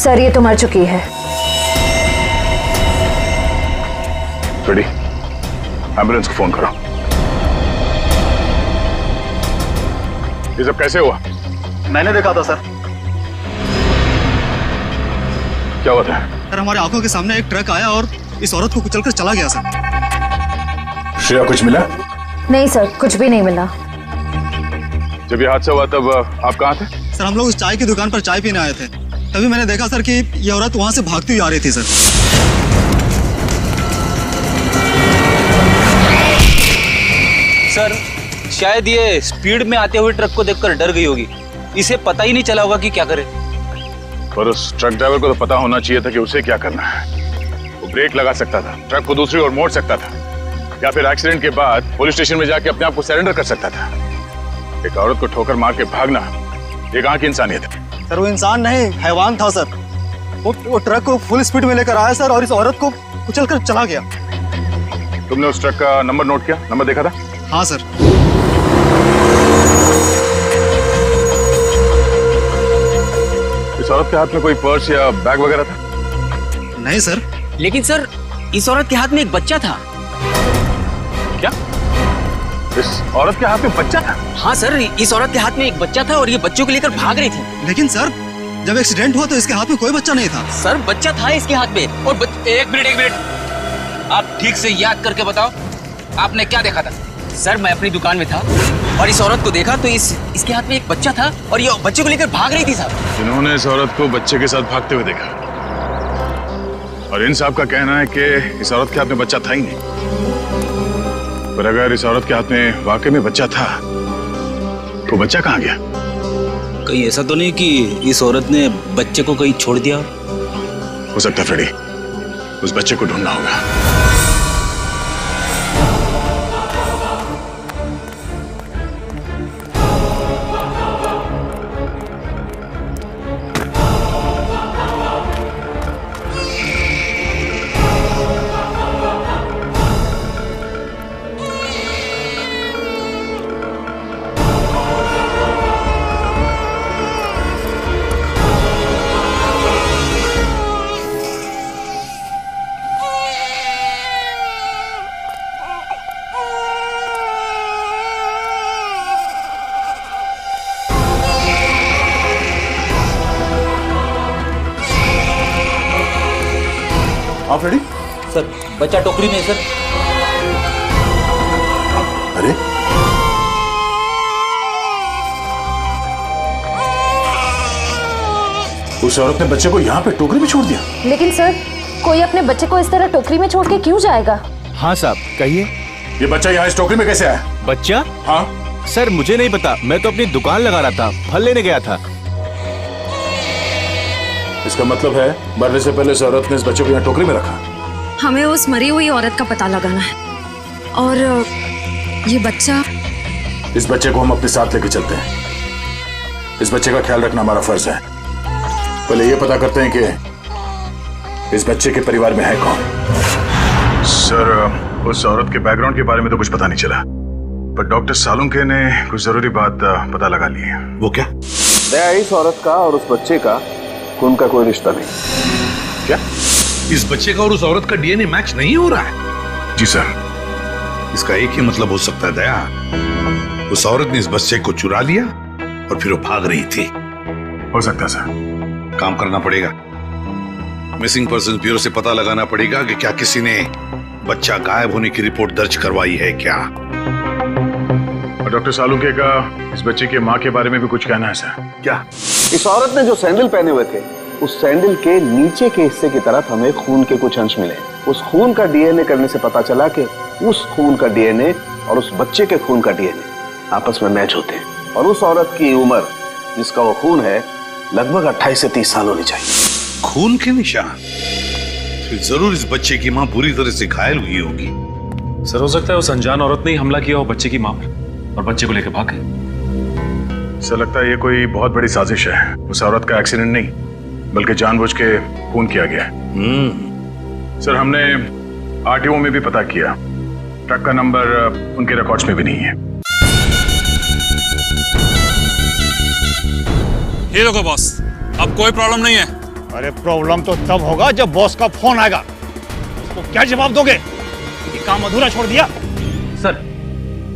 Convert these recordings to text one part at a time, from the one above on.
Sir ये तो मर चुकी है। रेडी, एम्बुलेंस को फोन करो। ये सब कैसे हुआ? मैंने देखा था सर। क्या हुआ था? सर हमारे आंखों के सामने एक ट्रक आया और इस औरत को कुचलकर चला गया सर। श्रेया कुछ मिला? नहीं सर, कुछ भी नहीं मिला। जब ये हादसा हुआ तब आप कहाँ थे? सर हम लोग उस चाय की दुकान पर चाय पीने आए थे, तभी मैंने देखा सर कि ये औरत वहां से भागती हुई आ रही थी सर। सर शायद ये स्पीड में आते हुए ट्रक को देखकर डर गई होगी, इसे पता ही नहीं चला होगा कि क्या करे। पर उस ट्रक ड्राइवर को तो पता होना चाहिए था कि उसे क्या करना है। वो ब्रेक लगा सकता था, ट्रक को दूसरी ओर मोड़ सकता था, या फिर एक्सीडेंट के बाद पुलिस स्टेशन में जाके अपने आप को सरेंडर कर सकता था। एक औरत को ठोकर मार के भागना, ये कहाँ की इंसानियत है? सर वो इंसान नहीं, हैवान था सर। वो ट्रक को फुल स्पीड में लेकर आया सर और इस औरत को कुचलकर चला गया। तुमने उस ट्रक का नंबर नोट किया? नंबर देखा था? हाँ सर। इस औरत के हाथ में कोई पर्स या बैग वगैरह था? नहीं सर। लेकिन सर इस औरत के हाथ में एक बच्चा था। क्या? इस औरत के हाथ में बच्चा था? हाँ सर, इस औरत के हाथ में एक बच्चा था और ये बच्चों को लेकर भाग रही थी। लेकिन सर जब एक्सीडेंट हुआ तो इसके हाथ में कोई बच्चा नहीं था। सर बच्चा था इसके हाथ में और एक मिनट, आप ठीक से याद करके बताओ, आपने क्या देखा था? सर मैं अपनी दुकान में था और इस औरत को देखा तो इसके हाथ में एक बच्चा था और ये बच्चे को लेकर भाग रही थी साहब। जिन्होंने इस औरत को बच्चे के साथ भागते हुए देखा, और इन साहब का कहना है कि इस औरत के हाथ में बच्चा था ही नहीं। पर अगर इस औरत के हाथ में वाकई में बच्चा था तो बच्चा कहाँ गया? कहीं ऐसा तो नहीं कि इस औरत ने बच्चे को कहीं छोड़ दिया? हो सकता है फ्रेडी, उस बच्चे को ढूंढना होगा। आप रेडी? सर बच्चा टोकरी में सर। अरे उस औरत ने बच्चे को यहाँ पे टोकरी में छोड़ दिया। लेकिन सर कोई अपने बच्चे को इस तरह टोकरी में छोड़ के क्यों जाएगा? हाँ साहब कहिए। ये बच्चा यहाँ इस टोकरी में कैसे आया? बच्चा? हाँ सर मुझे नहीं पता, मैं तो अपनी दुकान लगा रहा था, फल लेने गया था। इसका मतलब है मरने से पहले इस औरत ने इस बच्चे को यहाँ टोकरी में रखा। हमें उस मरी हुई औरत का पता लगाना है और ये बच्चा। इस बच्चे को हम अपने साथ लेके चलते हैं। इस बच्चे का ख्याल रखना हमारा फर्ज है। पहले ये पता करते हैं कि इस बच्चे के परिवार में है कौन। सर उस औरत के बैकग्राउंड के बारे में तो कुछ पता नहीं चला, पर डॉक्टर सालुंके ने कुछ जरूरी बात पता लगा ली है। वो क्या? दया, इस औरत का और उस बच्चे का खून का कोई रिश्ता नहीं। क्या? इस बच्चे का और उस औरत का डीएनए मैच नहीं हो रहा है? जी सर। इसका एक ही मतलब हो सकता है दया, उस औरत ने इस बच्चे को चुरा लिया और फिर वो भाग रही थी। हो सकता है सर। काम करना पड़ेगा, मिसिंग पर्सन ब्यूरो से पता लगाना पड़ेगा कि क्या किसी ने बच्चा गायब होने की रिपोर्ट दर्ज करवाई है क्या। और डॉक्टर सालुंके का इस बच्चे की माँ के बारे में भी कुछ कहना है सर। क्या? इस औरत ने जो सैंडल पहने हुए थे, उस सैंडल के नीचे के हिस्से की तरफ हमें खून के कुछ अंश मिले। उस खून का डीएनए करने से पता चला कि उस खून का डीएनए और उस बच्चे के खून का डीएनए आपस में मैच होते हैं। और उस औरत की उम्र जिसका वो खून है लगभग 28 से 30 साल होनी चाहिए। खून के निशान? फिर जरूर इस बच्चे की माँ बुरी तरह से घायल हुई होगी। सर हो सकता है उस अनजान औरत ने ही हमला किया हो बच्चे की माँ पर और बच्चे को लेकर भाग गए। सर लगता है ये कोई बहुत बड़ी साजिश है। उस औरत का एक्सीडेंट नहीं बल्कि जानबूझ के खून किया गया है। सर हमने आरटीओ में भी पता किया, ट्रक का नंबर उनके रिकॉर्ड्स में भी नहीं है। ये देखो बॉस, अब कोई प्रॉब्लम नहीं है, अरे प्रॉब्लम तो तब होगा जब बॉस का फोन आएगा। उसको क्या जवाब दोगे? ये काम अधूरा छोड़ दिया। सर,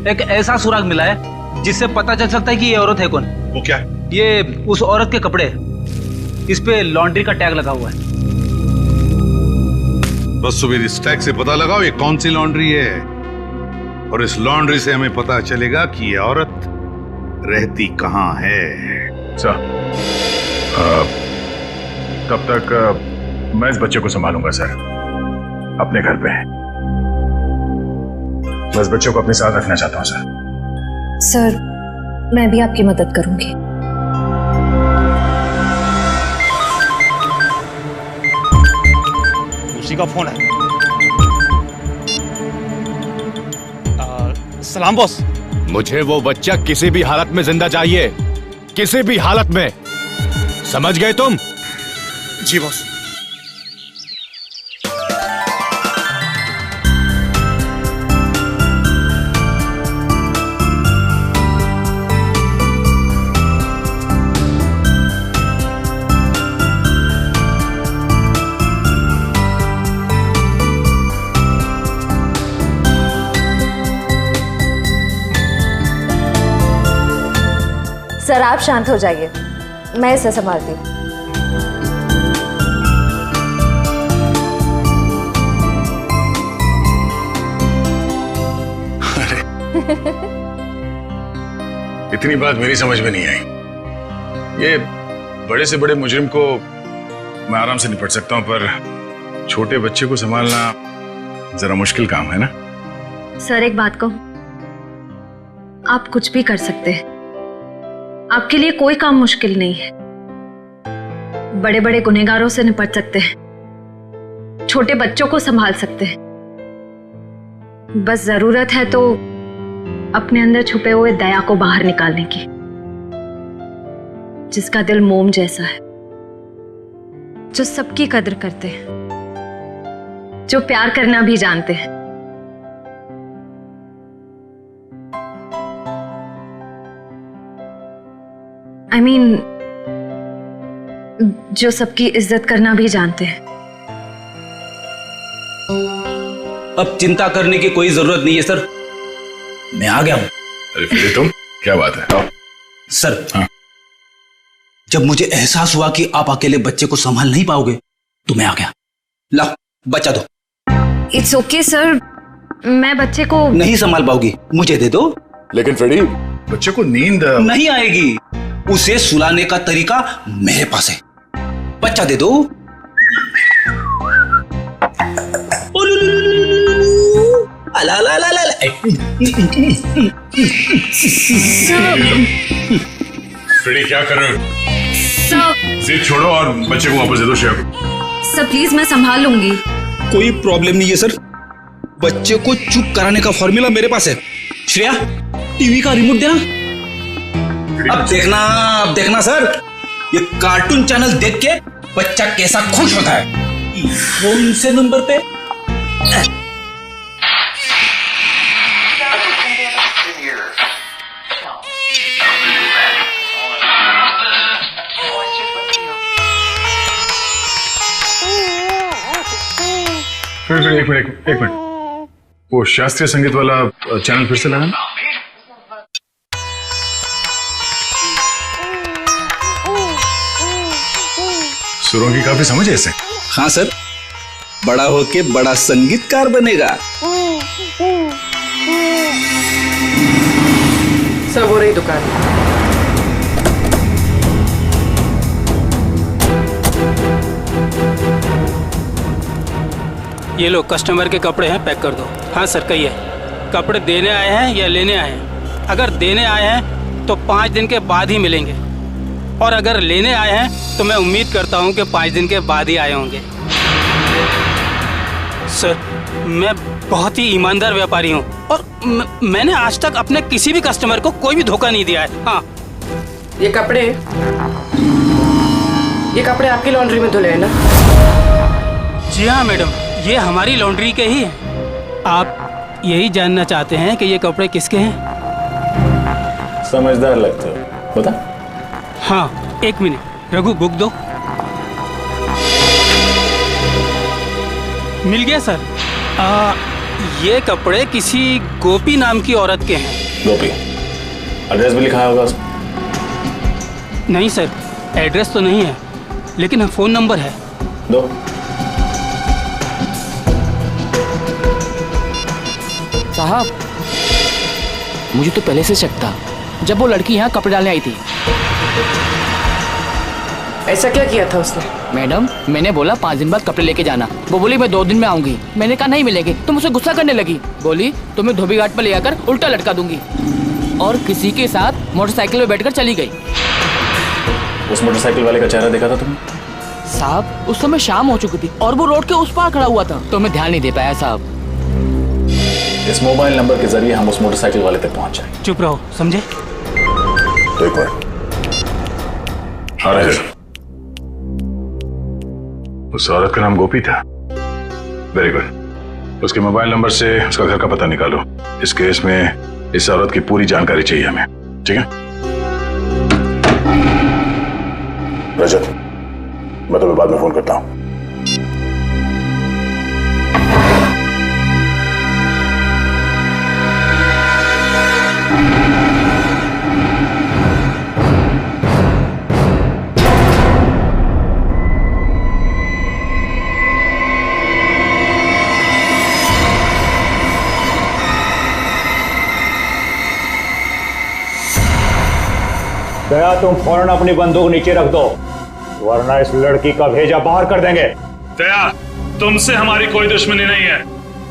एक ऐसा सुराग मिला है जिससे पता चल सकता है कि ये औरत है कौन। वो क्या? ये उस औरत के कपड़े, इस पे लॉन्ड्री का टैग लगा हुआ है। बस सुबह इस टैग से पता लगाओ ये कौन सी लॉन्ड्री है, और इस लॉन्ड्री से हमें पता चलेगा कि ये औरत रहती कहाँ है। सर, तब तक मैं इस बच्चे को संभालूंगा सर, अपने घर पे। मैं इस बच्चे को अपने साथ रखना चाहता हूँ सर। सर, मैं भी आपकी मदद करूंगी। उसी का फोन है। सलाम बॉस। मुझे वो बच्चा किसी भी हालत में जिंदा चाहिए, किसी भी हालत में। समझ गए तुम? जी बॉस। सर, आप शांत हो जाइए, मैं इसे संभालती हूँ। इतनी बात मेरी समझ में नहीं आई। ये बड़े से बड़े मुजरिम को मैं आराम से निपट सकता हूं, पर छोटे बच्चे को संभालना जरा मुश्किल काम है ना। सर, एक बात कहूं, आप कुछ भी कर सकते हैं। आपके लिए कोई काम मुश्किल नहीं है। बड़े बड़े गुनहगारों से निपट सकते हैं, छोटे बच्चों को संभाल सकते हैं। बस जरूरत है तो अपने अंदर छुपे हुए दया को बाहर निकालने की, जिसका दिल मोम जैसा है, जो सबकी कदर करते हैं, जो प्यार करना भी जानते हैं। I mean, जो सबकी इज्जत करना भी जानते हैं। अब चिंता करने की कोई जरूरत नहीं है सर, मैं आ गया हूं। अरे फिर तुम, क्या बात है? आओ। सर, हाँ? जब मुझे एहसास हुआ कि आप अकेले बच्चे को संभाल नहीं पाओगे तो मैं आ गया। ला, बच्चा दो। इट्स ओके सर, मैं बच्चे को नहीं संभाल पाओगी, मुझे दे दो। लेकिन फ्रेडी, बच्चे को नींद नहीं आएगी, उसे सुलाने का तरीका मेरे पास है। बच्चा दे दो। अला ला ला ला। फ्रेडी क्या कर रहे हो? जिद छोड़ो और बच्चे को वापस दे दो श्रेया को। सर प्लीज, मैं संभाल लूंगी। कोई प्रॉब्लम नहीं है सर, बच्चे को चुप कराने का फॉर्मूला मेरे पास है। श्रेया, टीवी का रिमोट देना। अब देखना सर, ये कार्टून चैनल देख के बच्चा कैसा खुश होता है। कौन से नंबर पे? फिर एक मिनट, वो शास्त्रीय संगीत वाला चैनल फिर से लगाना। सुरों की काफी समझ है इसे। हाँ सर, बड़ा होके बड़ा संगीतकार बनेगा। सब हो रही दुकान। ये लो, कस्टमर के कपड़े हैं, पैक कर दो। हाँ सर, कहिए, कपड़े देने आए हैं या लेने आए हैं? अगर देने आए हैं तो 5 दिन के बाद ही मिलेंगे, और अगर लेने आए हैं तो मैं उम्मीद करता हूँ कि 5 दिन के बाद ही आए होंगे। सर, मैं बहुत ही ईमानदार व्यापारी हूँ और मैंने आज तक अपने किसी भी कस्टमर को कोई भी धोखा नहीं दिया है। हाँ, ये कपड़े आपकी लॉन्ड्री में धुले हैं ना? जी हाँ मैडम, ये हमारी लॉन्ड्री के ही हैं। आप यही जानना चाहते हैं कि ये कपड़े किसके हैं? समझदार लगते हो, बता। हाँ, 1 मिनट, रघु बुक दो। मिल गया सर। ये कपड़े किसी गोपी नाम की औरत के हैं। गोपी, एड्रेस भी लिखा होगा उसमें? नहीं सर, एड्रेस तो नहीं है, लेकिन फ़ोन नंबर है। दो। साहब, मुझे तो पहले से शक था जब वो लड़की यहाँ कपड़े डालने आई थी। ऐसा क्या किया था उसने? मैडम, मैंने बोला 5 दिन बाद कपड़े लेके जाना। वो बोली मैं 2 दिन में आऊंगी। मैंने कहा नहीं मिलेंगे, तो मुझसे गुस्सा करने लगी। बोली तुम्हें धोबी घाट पर ले आकर उल्टा लटका दूंगी, और किसी के साथ मोटरसाइकिल में बैठकर चली गई। उस मोटरसाइकिल वाले का चेहरा देखा था तुमने? साहब, उस समय शाम हो चुकी थी और वो रोड के उस पार खड़ा हुआ था, तो मैं ध्यान नहीं दे पाया साहब। इस मोबाइल नंबर के जरिए हम उस मोटरसाइकिल वाले तक पहुंच जाएंगे। चुप रहो, समझे? तो एक बार हाँ रहे। उस औरत का नाम गोपी था। Very good. उसके मोबाइल नंबर से उसका घर का पता निकालो। इस केस में इस औरत की पूरी जानकारी चाहिए हमें, ठीक है? रजत, मैं तुम्हें बाद में फोन करता हूं। दया, तुम फौरन अपनी बंदूक नीचे रख दो, वरना इस लड़की का भेजा बाहर कर देंगे। दया, तुमसे हमारी कोई दुश्मनी नहीं है,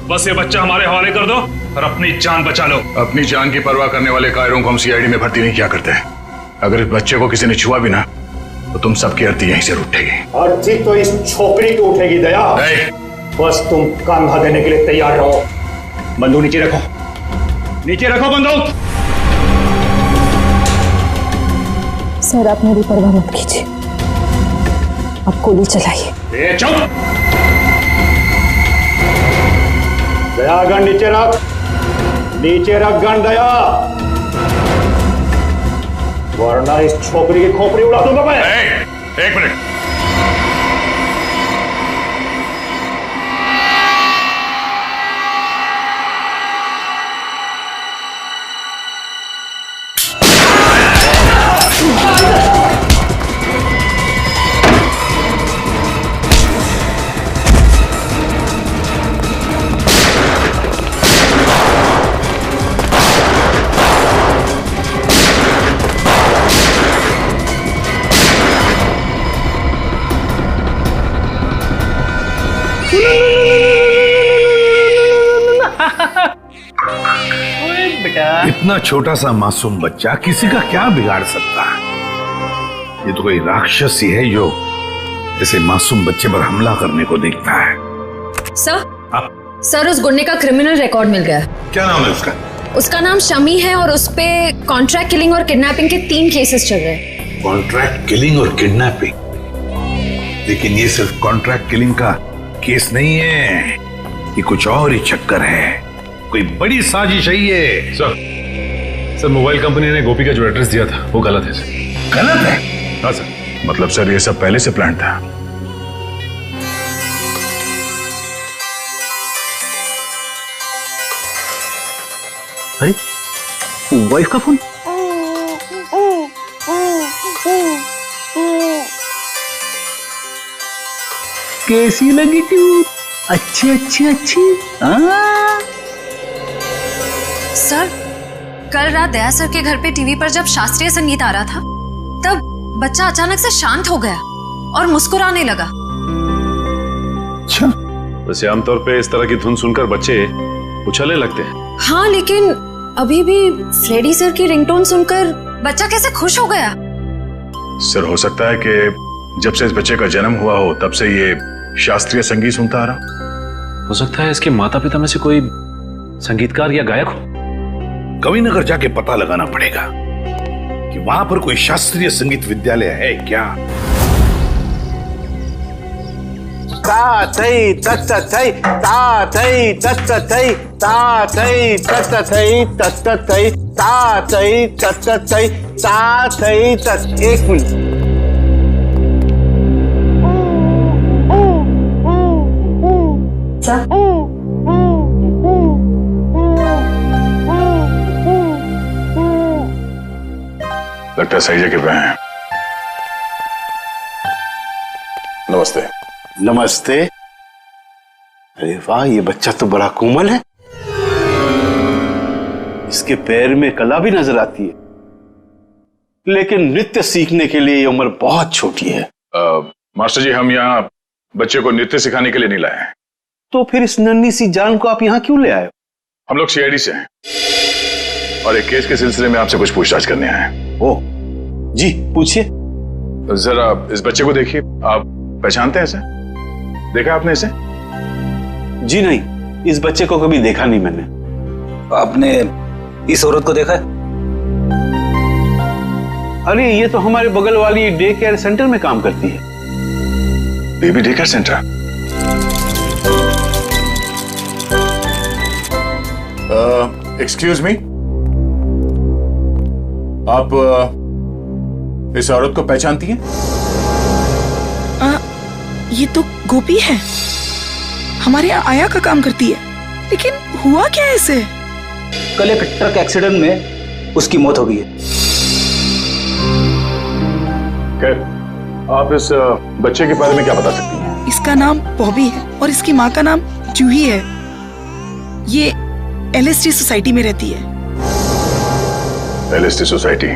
बस ये बच्चा हमारे हवाले कर दो और अपनी जान बचा लो। अपनी जान की परवाह करने वाले कायरों को हम सीआईडी में भर्ती नहीं किया करते। अगर इस बच्चे को किसी ने छुआ भी ना, तो तुम सबकी अर्थी यहीं से उठेगी। अर्थी तो इस छोकरी की उठेगी दया। बस तुम कंधा देने के लिए तैयार रहो। बंदूक नीचे रखो, नीचे रखो बंदूक। सर, आप मेरी परवाह मत कीजिए, आप गोली चलाइए। चुप! दया, गन नीचे रख, नीचे रख गन दया, वरना इस छोकरी की खोपड़ी उड़ा दूंगा मैं। एक मिनट। इतना छोटा सा मासूम बच्चा किसी का क्या बिगाड़ सकता है? ये तो कोई राक्षस ही है जो ऐसे मासूम बच्चे पर हमला करने को देखता है। सर, उस गुंडे का क्रिमिनल रिकॉर्ड मिल गया। क्या नाम है उसका? उसका नाम शमी है और उस पे कॉन्ट्रैक्ट किलिंग और किडनैपिंग के 3 केसेस चल रहे हैं। कॉन्ट्रैक्ट किलिंग और किडनैपिंग? लेकिन ये सिर्फ कॉन्ट्रैक्ट किलिंग का केस नहीं है, ये कुछ और ही चक्कर है, कोई बड़ी साजिश है ये। सर, मोबाइल कंपनी ने गोपी का जो एड्रेस दिया था वो गलत है सर। गलत है? हाँ सर। मतलब सर, ये सब पहले से प्लान था? अरे, वाइफ का फोन। कैसी लगी ट्यून? अच्छी अच्छी अच्छी। सर, कल रात दया सर के घर पे टीवी पर जब शास्त्रीय संगीत आ रहा था, तब बच्चा अचानक से शांत हो गया और मुस्कुराने लगा। अच्छा, वैसे आमतौर पे इस तरह की धुन सुनकर बच्चे उछलने लगते हैं। हाँ, लेकिन अभी भी फ्रेडी सर की रिंगटोन सुनकर बच्चा कैसे खुश हो गया? सर, हो सकता है कि जब से इस बच्चे का जन्म हुआ हो तब से ये शास्त्रीय संगीत सुनता आ रहा। हो सकता है इसके माता पिता में से कोई संगीतकार या गायक हो। कविनगर जाके पता लगाना पड़ेगा कि वहां पर कोई शास्त्रीय संगीत विद्यालय है क्या। ता थई तत थई ता थई तत थई ता थई तत थई तत थई ता थई तत थई ता थई तत। एक मिनट, सर। लगता है सही जगह पे हैं। नमस्ते। नमस्ते। अरे वाह, ये बच्चा तो बड़ा कोमल है। इसके पैर में कला भी नजर आती है, लेकिन नृत्य सीखने के लिए ये उम्र बहुत छोटी है। मास्टर जी, हम यहाँ बच्चे को नृत्य सिखाने के लिए नहीं लाए हैं। तो फिर इस नन्ही सी जान को आप यहाँ क्यों ले आए? हम लोग सीआईडी से हैं और एक केस के सिलसिले में आपसे कुछ पूछताछ करने आए हैं। ओह जी, पूछिए। जरा इस बच्चे को देखिए। आप पहचानते हैं इसे? देखा आपने इसे? जी नहीं, इस बच्चे को कभी देखा नहीं मैंने। आपने इस औरत को देखा है? अरे ये तो हमारे बगल वाली डे केयर सेंटर में काम करती है। Baby day care centre? Excuse me, आप इस औरत को पहचानती हैं? ये तो गोपी है, हमारे यहाँ आया का काम करती है। लेकिन हुआ क्या है इसे? कल एक ट्रक एक्सीडेंट में उसकी मौत हो गई है। आप इस बच्चे के बारे में क्या बता सकती हैं? इसका नाम बॉबी है और इसकी माँ का नाम जूही है। ये एलएसटी सोसाइटी में रहती है। LST society?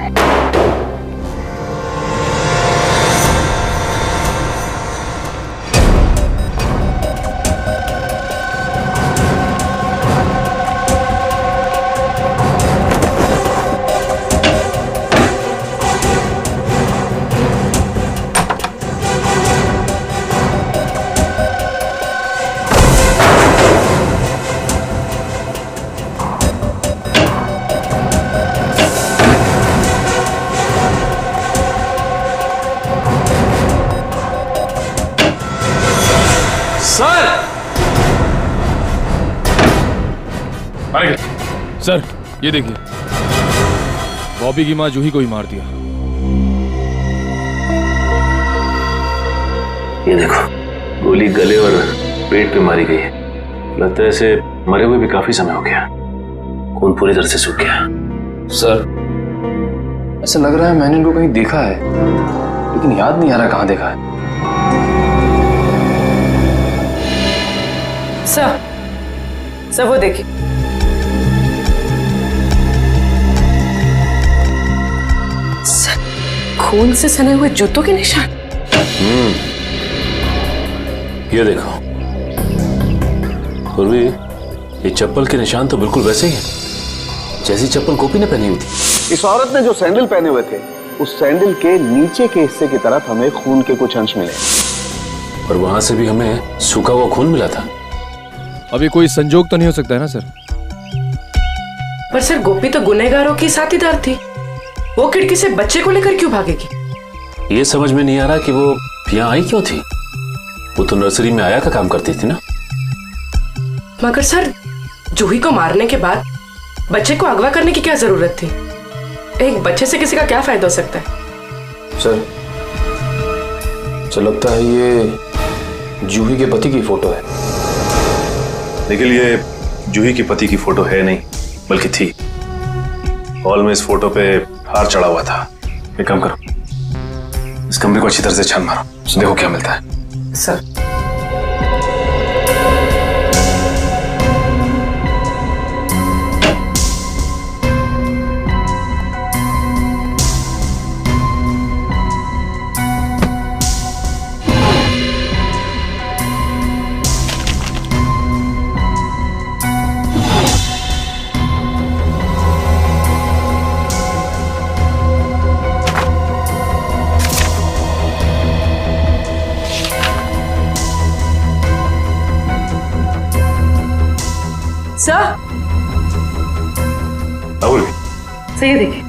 सर, ये देखिए, बॉबी की माँ जूही को ही मार दिया। ये देखो, गोली गले और पेट पे मारी गई है। लगता है इसे मरे हुए भी काफी समय हो गया। खून पूरी तरह से सूख गया। सर, ऐसा लग रहा है मैंने इनको कहीं देखा है, लेकिन याद नहीं आ रहा कहाँ देखा है। सर वो देखिए। खून से सने हुए जूतों के निशान। ये देखो पूर्वी, ये चप्पल के निशान तो बिल्कुल वैसे ही हैं जैसी चप्पल गोपी ने पहनी हुई थी। इस औरत ने जो सैंडल पहने हुए थे, उस सैंडल के नीचे के हिस्से की तरफ हमें खून के कुछ अंश मिले और वहां से भी हमें सूखा हुआ खून मिला था। अभी कोई संजोग तो नहीं हो सकता है ना सर? पर सर, गोपी तो गुनहगारों की साथीदार थी। वो खिड़की से बच्चे को लेकर क्यों भागेगी? ये समझ में नहीं आ रहा कि वो यहाँ आई क्यों थी। वो तो नर्सरी में आया का काम करती थी ना। मगर सर, जूही को मारने के बाद बच्चे को अगवा करने की क्या जरूरत थी? एक बच्चे से किसी का क्या फायदा हो सकता है? सर, लगता है ये जूही के पति की फोटो है। लेकिन ये जूही के पति की फोटो है नहीं, बल्कि थी। हॉल में इस फोटो पे हार चढ़ा हुआ था। एक काम करो, इस कमरे को अच्छी तरह से छान मारो, देखो क्या मिलता है। सर, सही देखिए।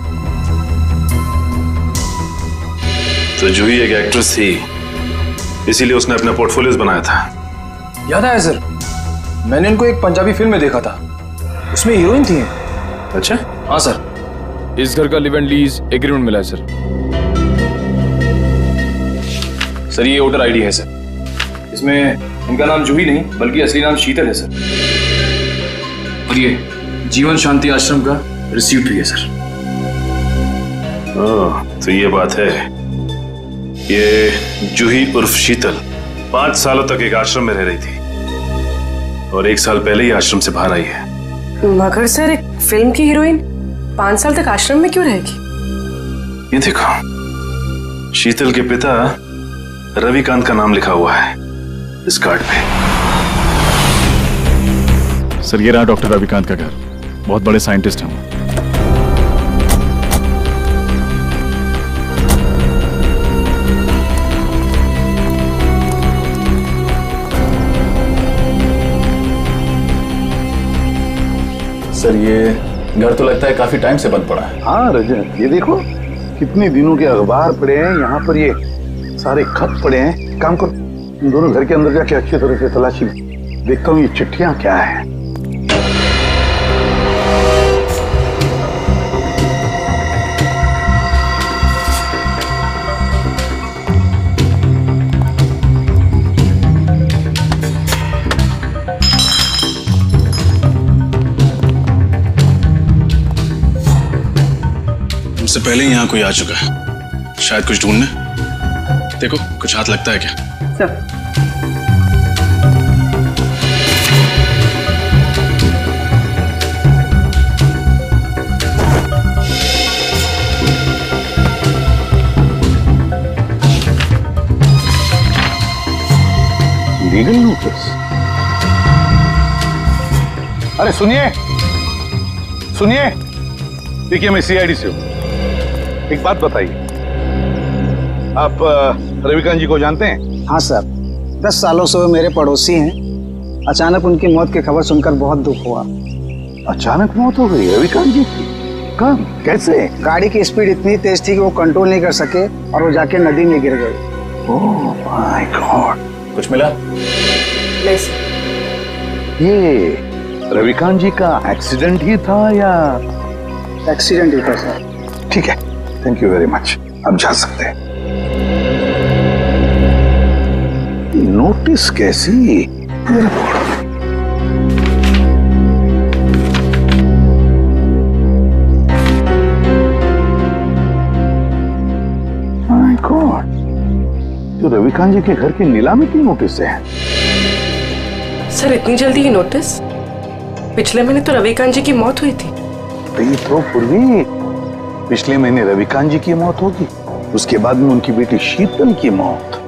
तो जूही एक एक्ट्रेस थी, इसीलिए उसने अपना पोर्टफोलियोज बनाया था। याद आया सर, मैंने इनको एक पंजाबी फिल्म में देखा था, उसमें हीरोइन थी। अच्छा? हाँ सर। इस घर का लिव एंड लीज एग्रीमेंट मिला है सर। सर, ये वोटर आईडी है सर, इसमें इनका नाम जूही नहीं बल्कि असली नाम शीतल है सर। और ये जीवन शांति आश्रम का रिसीप्ट भी है सर। ओह, तो ये बात है। ये जूही उर्फ शीतल 5 सालों तक एक आश्रम में रह रही थी और 1 साल पहले ही आश्रम से बाहर आई है। मगर सर, एक फिल्म की हीरोइन 5 साल तक आश्रम में क्यों रहेगी? ये देखो, शीतल के पिता रविकांत का नाम लिखा हुआ है इस कार्ड पे। सर, ये रहा डॉक्टर रविकांत का घर। बहुत बड़े साइंटिस्ट हैं वो। सर, ये घर तो लगता है काफी टाइम से बंद पड़ा है। हाँ रजत, ये देखो कितने दिनों के अखबार पड़े हैं यहाँ पर, ये सारे खत पड़े हैं। काम करो, इन दोनों घर के अंदर जाके अच्छी तरह से तलाशी देखता हूँ ये चिट्ठियां क्या है। हमसे पहले ही यहाँ कोई आ चुका है, शायद कुछ ढूंढने। देखो, कुछ हाथ लगता है क्या? Sir, legal notice? अरे सुनिए सुनिए, देखिए मैं सीआईडी से हूं। एक बात बताइए, आप रविकांत जी को जानते हैं? हाँ सर, 10 सालों से वो मेरे पड़ोसी हैं। अचानक उनकी मौत की खबर सुनकर बहुत दुख हुआ। अचानक मौत हो गई रविकांत जी की? कब, कैसे? गाड़ी की स्पीड इतनी तेज थी कि वो कंट्रोल नहीं कर सके और वो जाके नदी में गिर गए। Oh my God. कुछ मिला? नहीं सर। ये रविकांत जी का एक्सीडेंट ही था या? एक्सीडेंट ही था सर। ठीक है, थैंक यू वेरी मच। अब जा सकते हैं। नोटिस कैसी? माय गॉड, जो रविकांत जी के घर की नीलामी की नोटिस है। सर, इतनी जल्दी ही नोटिस? पिछले महीने तो रविकांत जी की मौत हुई थी। तो पूर्वी, पिछले महीने रविकांत जी की मौत होगी, उसके बाद में उनकी बेटी शीतल की मौत।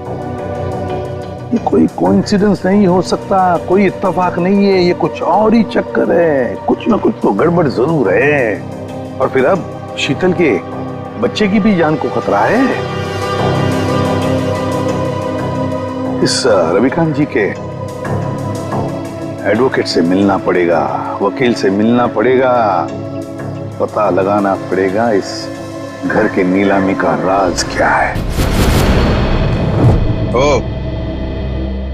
ये कोई कोइंसिडेंस नहीं हो सकता, कोई इत्तेफाक नहीं है, ये कुछ और ही चक्कर है। कुछ ना कुछ तो गड़बड़ जरूर है। और फिर अब शीतल के बच्चे की भी जान को खतरा है। इस रविकांत जी के एडवोकेट से मिलना पड़ेगा, वकील से मिलना पड़ेगा, पता लगाना पड़ेगा इस घर के नीलामी का राज क्या है। ओ,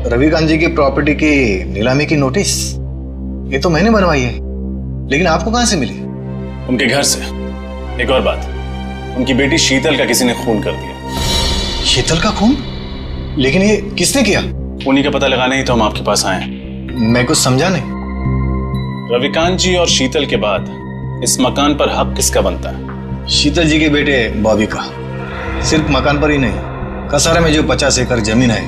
रविकांत जी की प्रॉपर्टी की नीलामी की नोटिस? ये तो मैंने बनवाई है, लेकिन आपको कहां से मिली? उनके घर से। एक और बात, उनकी बेटी शीतल का किसी ने खून कर दिया। शीतल का खून? लेकिन ये किसने किया? उन्हीं का पता लगाने ही तो हम आपके पास आए हैं। मैं कुछ समझा नहीं। रविकांत जी और शीतल के बाद इस मकान पर हक किसका बनता है? शीतल जी के बेटे बॉबी का। सिर्फ मकान पर ही नहीं, कसारा में जो 50 एकड़ जमीन है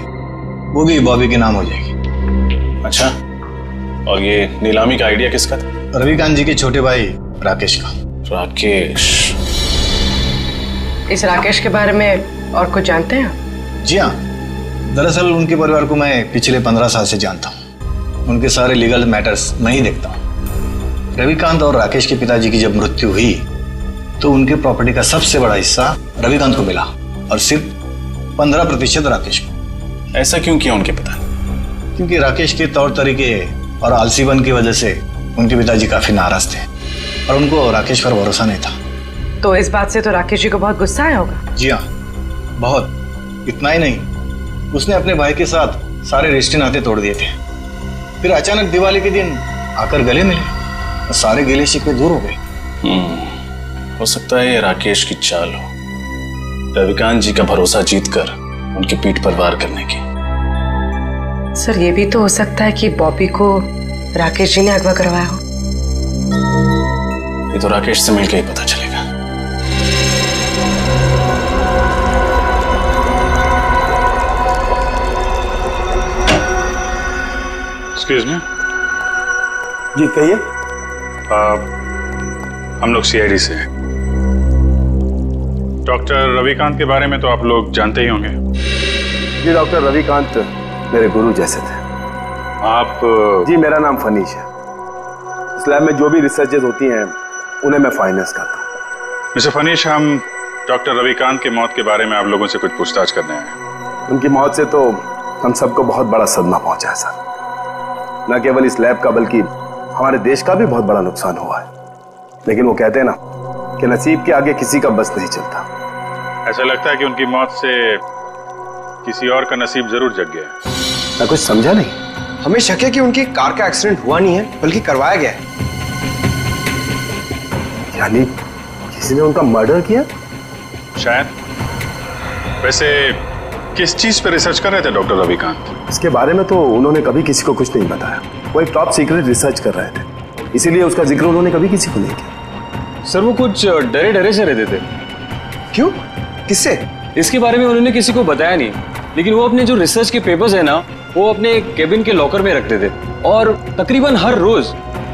वो भी बॉबी के नाम हो जाएगी। अच्छा, और ये नीलामी का आइडिया किसका था? रविकांत जी के छोटे भाई राकेश का। राकेश? इस राकेश के बारे में और कुछ जानते हैं? जी हाँ, दरअसल उनके परिवार को मैं पिछले 15 साल से जानता हूँ। उनके सारे लीगल मैटर्स मैं ही देखता हूँ। रविकांत और राकेश के पिताजी की जब मृत्यु हुई तो उनके प्रॉपर्टी का सबसे बड़ा हिस्सा रविकांत को मिला और सिर्फ 15% राकेश को। ऐसा क्यों किया उनके पिता? क्योंकि राकेश के तौर तरीके और आलसीपन की वजह से उनके पिताजी काफी नाराज थे और उनको राकेश पर भरोसा नहीं था। तो इस बात से तो राकेश जी को बहुत गुस्सा आया होगा। जी हाँ, बहुत। इतना ही नहीं, उसने अपने भाई के साथ सारे रिश्ते नाते तोड़ दिए थे। फिर अचानक दिवाली के दिन आकर गले मिले और सारे गिले शिकवे दूर हो गए। हो सकता है ये राकेश की चाल हो, रविकांत जी का भरोसा जीतकर उनकी पीठ पर वार करने की। सर ये भी तो हो सकता है कि बॉबी को राकेश जी ने अगवा करवाया हो। ये तो राकेश से मिलकर ही पता चलेगा। Excuse me. जी कहिए। हम लोग सीआईडी से हैं। डॉक्टर रविकांत के बारे में तो आप लोग जानते ही होंगे। जी डॉक्टर रविकांत मेरे गुरु जैसे थे। आप? जी मेरा नाम फनीश है। इस लैब में जो भी रिसर्चेज होती हैं उन्हें मैं फाइनेंस करता हूँ। मिस्टर फनीश, हम डॉक्टर रविकांत की मौत के बारे में आप लोगों से कुछ पूछताछ करने आए हैं। उनकी मौत से तो हम सबको बहुत बड़ा सदमा पहुंचा है सर। न केवल इस लैब का बल्कि हमारे देश का भी बहुत बड़ा नुकसान हुआ है। लेकिन वो कहते हैं ना कि नसीब के आगे किसी का बस नहीं चलता। ऐसा लगता है कि उनकी मौत से किसी और का नसीब जरूर जग गया है। मैं कुछ समझा नहीं। हमें शक है कि उनकी कार का एक्सीडेंट हुआ नहीं है बल्कि करवाया गया है। यानी किसी ने उनका मर्डर किया? शायद। वैसे किस चीज पे रिसर्च कर रहे थे डॉक्टर रविकांत? इसके बारे में तो उन्होंने कभी किसी को कुछ नहीं बताया। वो एक टॉप सीक्रेट रिसर्च कर रहे थे, इसीलिए उसका जिक्र उन्होंने कभी किसी को नहीं किया। सर वो कुछ डरे डरे से रहते थे। क्यों? किससे? इसके बारे में उन्होंने किसी को बताया नहीं, लेकिन वो अपने जो रिसर्च के पेपर्स है ना वो अपने केबिन के लॉकर में रखते थे और तकरीबन हर रोज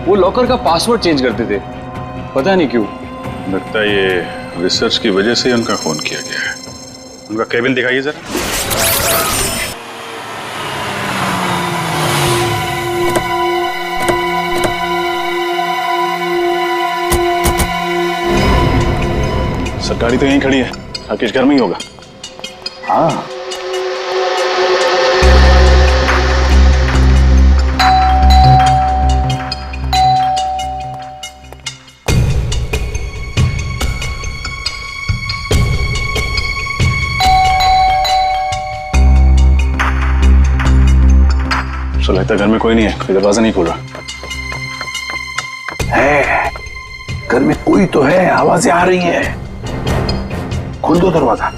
वो लॉकर का पासवर्ड चेंज करते थे। पता नहीं क्यों। लगता है ये रिसर्च की वजह से ही उनका खून किया गया है। उनका केबिन दिखाइए जरा। गाड़ी तो यहीं खड़ी है। राकेश घर में ही होगा। हाँ तो लगता है घर में कोई नहीं है, कोई दरवाजा नहीं खोल रहा है। घर में कोई तो है, आवाजें आ रही हैं। खोल दो दरवाजा।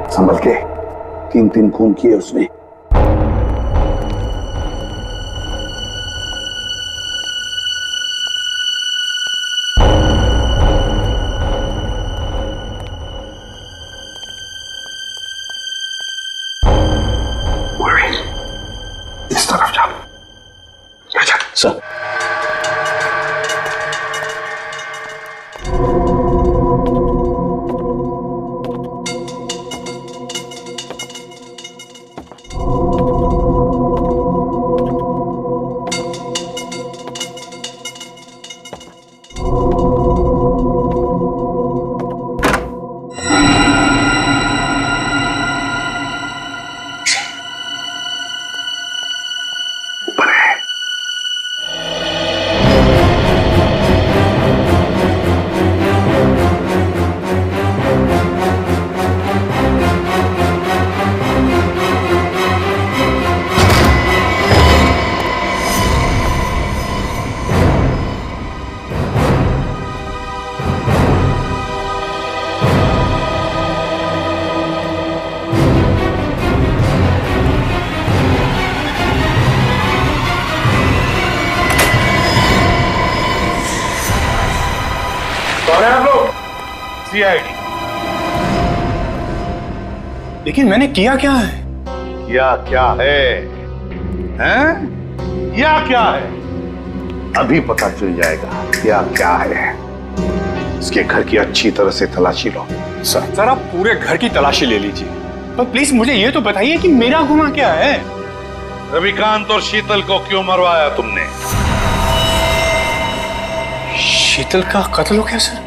संभल के। 3 खून किए उसने। लेकिन मैंने किया क्या है? किया क्या है? हैं? किया क्या है? अभी पता चल जाएगा क्या क्या है। इसके घर की अच्छी तरह से तलाशी लो। सर आप पूरे घर की तलाशी ले लीजिए, पर प्लीज मुझे ये तो बताइए कि मेरा गुनाह क्या है? रविकांत और शीतल को क्यों मरवाया तुमने? शीतल का कत्ल हो गया सर?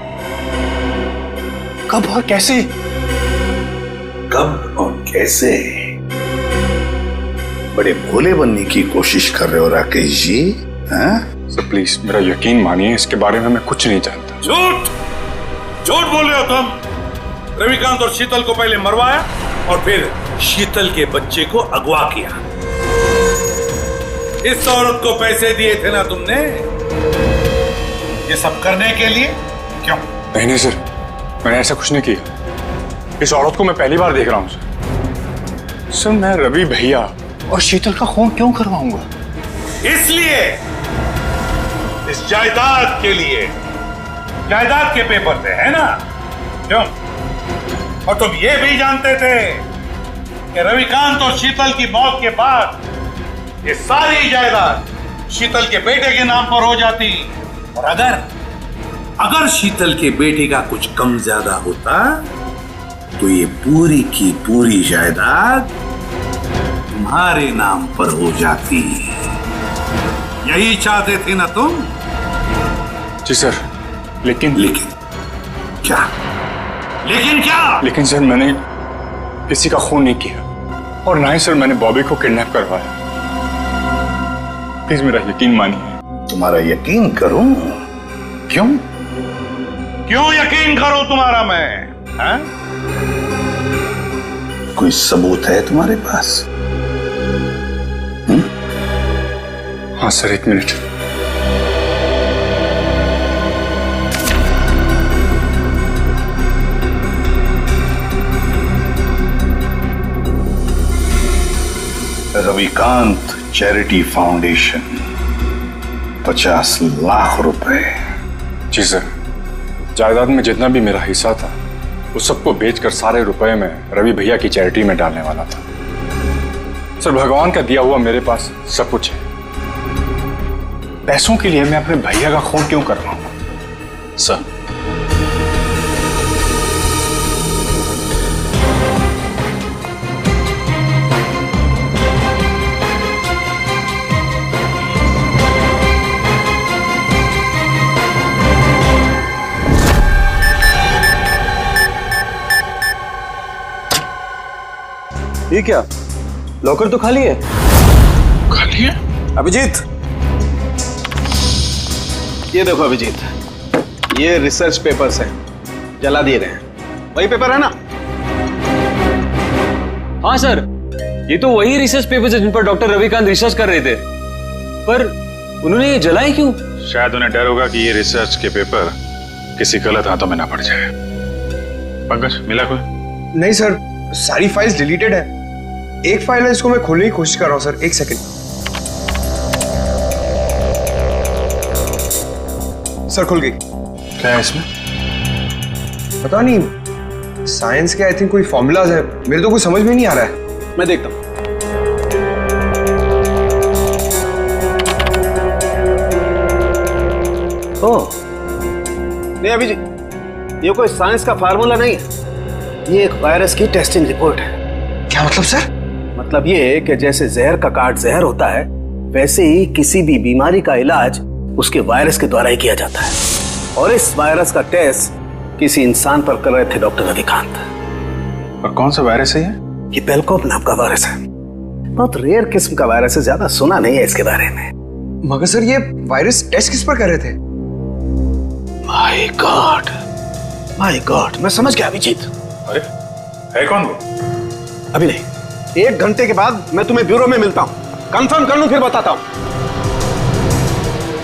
कब और कैसे? कब और कैसे? बड़े भोले बनने की कोशिश कर रहे हो राकेश जी। हैं? सर प्लीज मेरा यकीन मानिए, इसके बारे में मैं कुछ नहीं जानता। झूठ झूठ बोल रहे हो तुम। रविकांत और शीतल को पहले मरवाया और फिर शीतल के बच्चे को अगवा किया। इस औरत को पैसे दिए थे ना तुमने, ये सब करने के लिए? क्यों? नहीं सर, मैंने ऐसा कुछ नहीं किया। इस औरत को मैं पहली बार देख रहा हूँ सर। सर मैं रवि भैया और शीतल का खून क्यों करवाऊंगा? इसलिए, इस जायदाद के लिए, जायदाद के पेपर थे, है ना? क्यों? और तुम ये भी जानते थे कि रविकांत और शीतल की मौत के बाद ये सारी जायदाद शीतल के बेटे के नाम पर हो जाती, और अगर शीतल के बेटे का कुछ कम ज्यादा होता तो ये पूरी की पूरी जायदाद तुम्हारे नाम पर हो जाती। यही चाहते थे ना तुम? जी सर, लेकिन क्या? लेकिन क्या? लेकिन सर मैंने किसी का खून नहीं किया, और ना ही सर मैंने बॉबी को किडनैप करवाया। प्लीज मेरा यकीन मानिए। तुम्हारा यकीन करूं? क्यों? क्यों यकीन करूं तुम्हारा मैं? है? कोई सबूत है तुम्हारे पास? हाँ सर, एक minute. Ravikant charity foundation, 50 lakh रुपए। जी सर, जायदाद में जितना भी मेरा हिस्सा था उस सबको बेचकर सारे रुपए में रवि भैया की चैरिटी में डालने वाला था। सर भगवान का दिया हुआ मेरे पास सब कुछ है, पैसों के लिए मैं अपने भैया का खून क्यों कर रहा हूं? सर ये क्या, लॉकर तो खाली है? खाली है? अभिजीत, ये देखो अभिजीत, ये रिसर्च पेपर्स हैं, जला दिए गए हैं। वही पेपर है ना? हाँ सर, ये तो वही रिसर्च पेपर्स है जिन पर डॉक्टर रविकांत रिसर्च कर रहे थे, पर उन्होंने ये जलाए क्यों? शायद उन्हें डर होगा कि ये रिसर्च के पेपर किसी गलत हाथों में ना पड़ जाए। पंकज, मिला कोई? नहीं सर, सारी फाइल्स डिलीटेड है। एक फाइल है, इसको मैं खोलने की कोशिश कर रहा हूं सर, एक सेकंड। सर खुल गई। क्या है इसमें? पता नहीं, साइंस के आई थिंक कोई फॉर्मूलाज है, मेरे तो कुछ समझ में नहीं आ रहा है। मैं देखता हूं। ओह, नहीं अभिजीत, ये कोई साइंस का फार्मूला नहीं है, ये एक वायरस की टेस्टिंग रिपोर्ट है। क्या मतलब सर? मतलब ये कि जैसे जहर का काट जहर होता है, वैसे ही किसी भी बीमारी का इलाज उसके वायरस के द्वारा ही किया जाता है। और इस वायरस का टेस्ट किसी इंसान पर कर रहे थे डॉक्टर रविकांत। और कौन सा वायरस है ये बेलकोप नाम का वायरस है। बहुत रेयर किस्म का वायरस है, ज्यादा सुना नहीं है इसके बारे में। मगर सर ये वायरस टेस्ट किस पर कर रहे थे? माय गॉड, माय गॉड, मैं समझ गया अभिजीत। अरे है कौन वो? अभी नहीं, 1 घंटे के बाद मैं तुम्हें ब्यूरो में मिलता हूं, कंफर्म कर लूं फिर बताता हूं।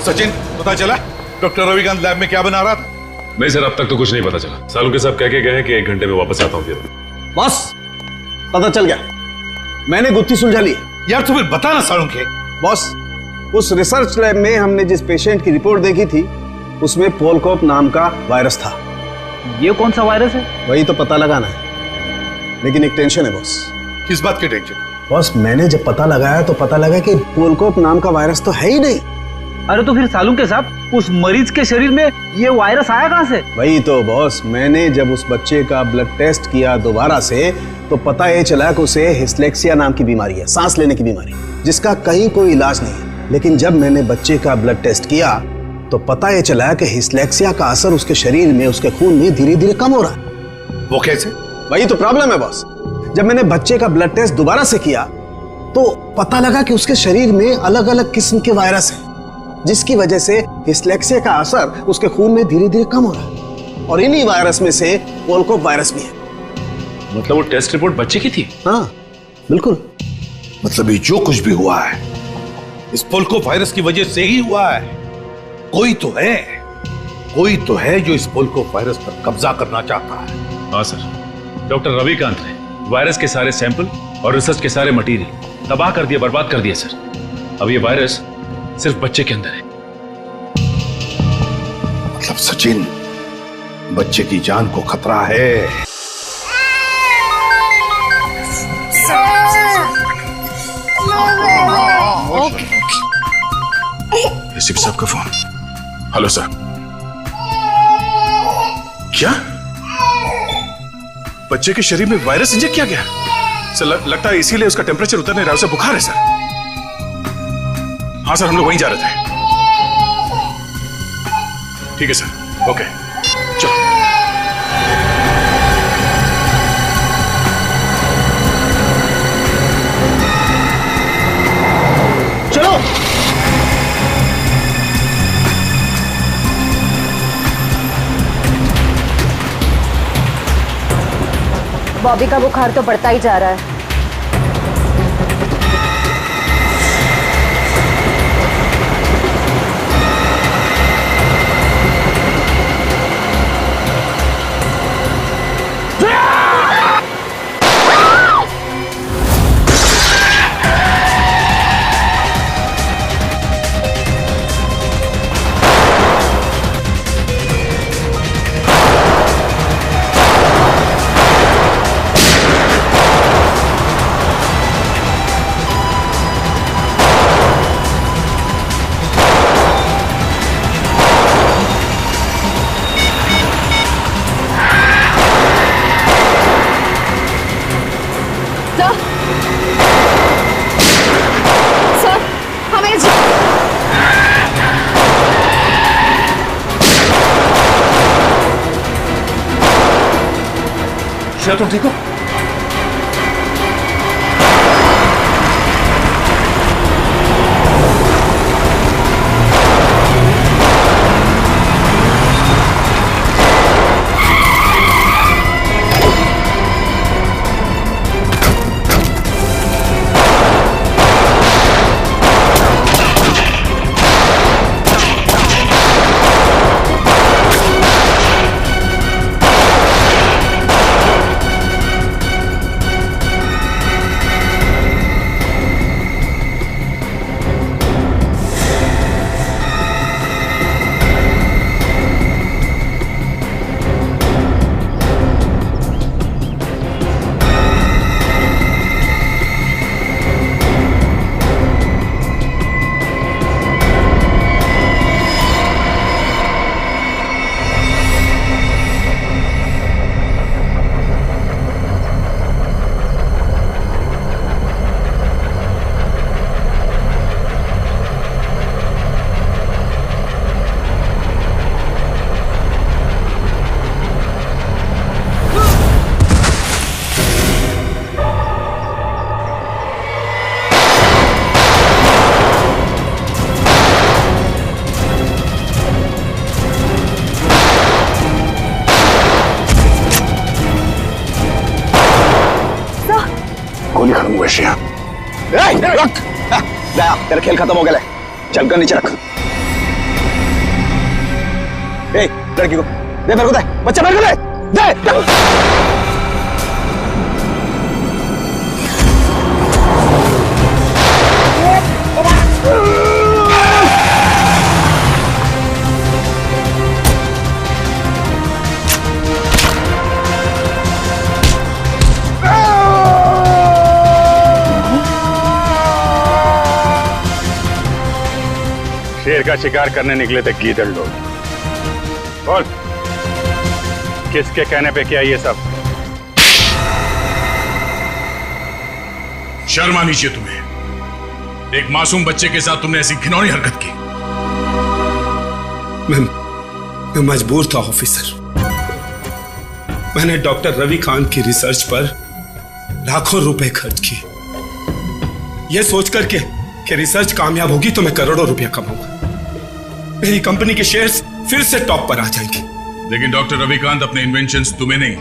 सचिन, पता चला डॉक्टर रविकांत लैब में क्या बना रहा था? नहीं सर, अब तक तो कुछ नहीं पता चला। सालू के साहब कह के गए हैं कि 1 घंटे में वापस आता हूं फिर। बस पता चल गया, मैंने गुत्थी सुलझा ली। यार तुम्हें बताना सालू के। बॉस, उस रिसर्च लैब में हमने जिस पेशेंट की रिपोर्ट देखी थी उसमें पोलकोप नाम का वायरस था। ये कौन सा वायरस है? वही तो पता लगाना है, लेकिन एक टेंशन है बॉस। किस बात की टेंशन? बॉस, मैंने जब पता लगाया तो पता लगा कि पोलकोप नाम का वायरस तो है ही नहीं। अरे तो फिर सालू के साहब, उस मरीज के शरीर में ये वायरस आया कहां से? वही तो बॉस, मैंने जब उस बच्चे का ब्लड टेस्ट किया दोबारा से तो पता ये चला कि उसे हिस्लेक्सिया नाम की बीमारी है, सांस लेने की बीमारी, जिसका कहीं कोई इलाज नहीं है। लेकिन जब मैंने बच्चे का ब्लड टेस्ट किया तो पता ये चला कि हिस्लेक्सिया का असर उसके शरीर में, उसके खून में धीरे धीरे कम हो रहा है। वो कैसे? वही तो प्रॉब्लम है बॉस। जब मैंने बच्चे का ब्लड टेस्ट दोबारा से किया तो पता लगा कि उसके शरीर में अलग अलग किस्म के वायरस हैं, जिसकी वजह से हिस्लेक्सिया का असर उसके खून में धीरे धीरे कम हो रहा है। और इन्हीं वायरस में से पोलकोप वायरस भी है। मतलब वो टेस्ट रिपोर्ट बच्चे की थी? हाँ बिल्कुल। मतलब ये जो कुछ भी हुआ है इस पुल्को वायरस की वजह से ही हुआ है। कोई तो है जो इस पुल्को वायरस पर कब्जा करना चाहता है। हाँ सर, डॉक्टर रविकांत ने वायरस के सारे सैंपल और रिसर्च के सारे मटेरियल तबाह कर दिया, बर्बाद कर दिया सर। अब ये वायरस सिर्फ बच्चे के अंदर है। मतलब सचिन, बच्चे की जान को खतरा है। एसीपी साहब का फोन। Hello sir. क्या बच्चे के शरीर में वायरस इंजेक्ट किया गया? सर लगता है इसीलिए उसका टेम्परेचर उतर नहीं रहा, उसे बुखार है सर। हाँ सर, हम लोग वहीं जा रहे थे। ठीक है सर, ओके चलो। चलो बॉबी का बुखार तो बढ़ता ही जा रहा है। क्या तुम ठीक हो? गोली खत्म हुई श्रेया। रख गया, तेरा खेल खत्म हो गया। चल कर नीचे रख। ए लड़की को दे, मेरे को दे, बच्चा मेरे को दे। शेर का शिकार करने निकले थे गीदड़ लोग। बोल, किसके कहने पे किया ये सब? शर्म आनी चाहिए तुम्हें। एक मासूम बच्चे के साथ तुमने ऐसी घिनौनी हरकत की। मैं मजबूर था ऑफिसर। मैंने डॉक्टर रविकांत की रिसर्च पर लाखों रुपए खर्च किए, यह सोचकर कि रिसर्च कामयाब होगी तो मैं करोड़ों रुपया कमाऊंगा, मेरी कंपनी के शेयर्स फिर से टॉप पर आ जाएंगे। लेकिन डॉक्टर रविकांत अपने इन्वेंशंस तुम्हें नहीं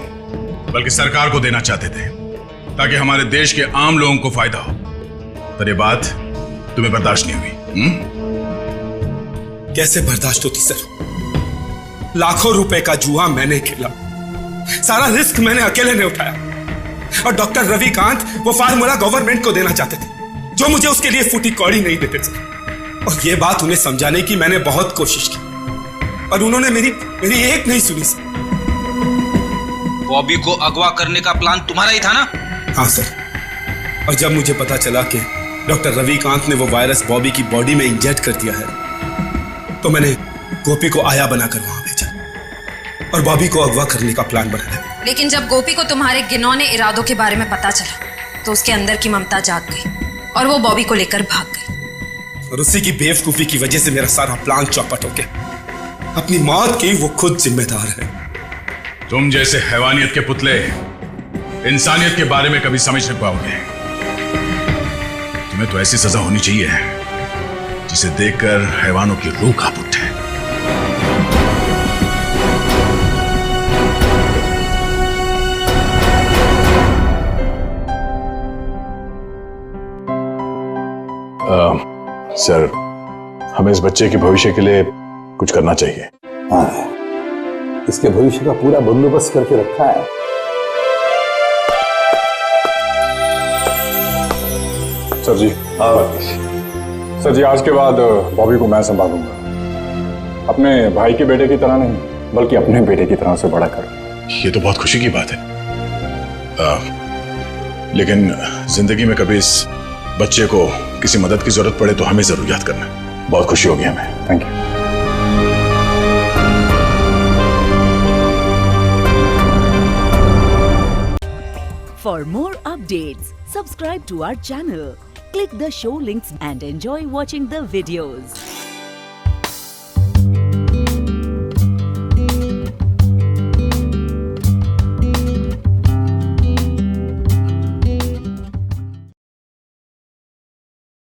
बल्कि सरकार को देना चाहते थे, ताकि हमारे देश के आम लोगों को फायदा हो। पर यह बात तुम्हें बर्दाश्त नहीं हुई। कैसे बर्दाश्त होती सर? लाखों रुपए का जुआ मैंने खेला, सारा रिस्क मैंने अकेले ने उठाया, और डॉक्टर रविकांत वो फार्मूला गवर्नमेंट को देना चाहते थे जो मुझे उसके लिए फूटी कौड़ी नहीं देते थे। और ये बात उन्हें समझाने की मैंने बहुत कोशिश की, और उन्होंने मेरी एक नहीं सुनी सर। बॉबी को अगवा करने का प्लान तुम्हारा ही था ना? हाँ सर, और जब मुझे पता चला कि डॉक्टर रविकांत ने वो वायरस बॉबी की बॉडी में इंजेक्ट कर दिया है, तो मैंने गोपी को आया बनाकर वहां भेजा और बॉबी को अगवा करने का प्लान बनाया। लेकिन जब गोपी को तुम्हारे घिनौने इरादों के बारे में पता चला तो उसके अंदर की ममता जाग गई और वो बॉबी को लेकर भाग गई। और उसी की बेवकूफी की वजह से मेरा सारा प्लान चौपट हो गया। अपनी मौत की वो खुद जिम्मेदार है। तुम जैसे हैवानियत के पुतले इंसानियत के बारे में कभी समझ नहीं पाओगे। तुम्हें तो ऐसी सजा होनी चाहिए जिसे देखकर हैवानों की रूह कांप उठे। सर, हमें इस बच्चे के भविष्य के लिए कुछ करना चाहिए। हाँ, इसके भविष्य का पूरा बंदोबस्त करके रखा है। सर जी, सर जी, आज के बाद बॉबी को मैं संभालूंगा। अपने भाई के बेटे की तरह नहीं, बल्कि अपने बेटे की तरह से बड़ा कर। ये तो बहुत खुशी की बात है, लेकिन जिंदगी में कभी इस बच्चे को किसी मदद की जरूरत पड़े तो हमें जरूर याद करना। बहुत खुशी होगी हमें। Thank you. For more updates, subscribe to our channel, click the show links and enjoy watching the videos.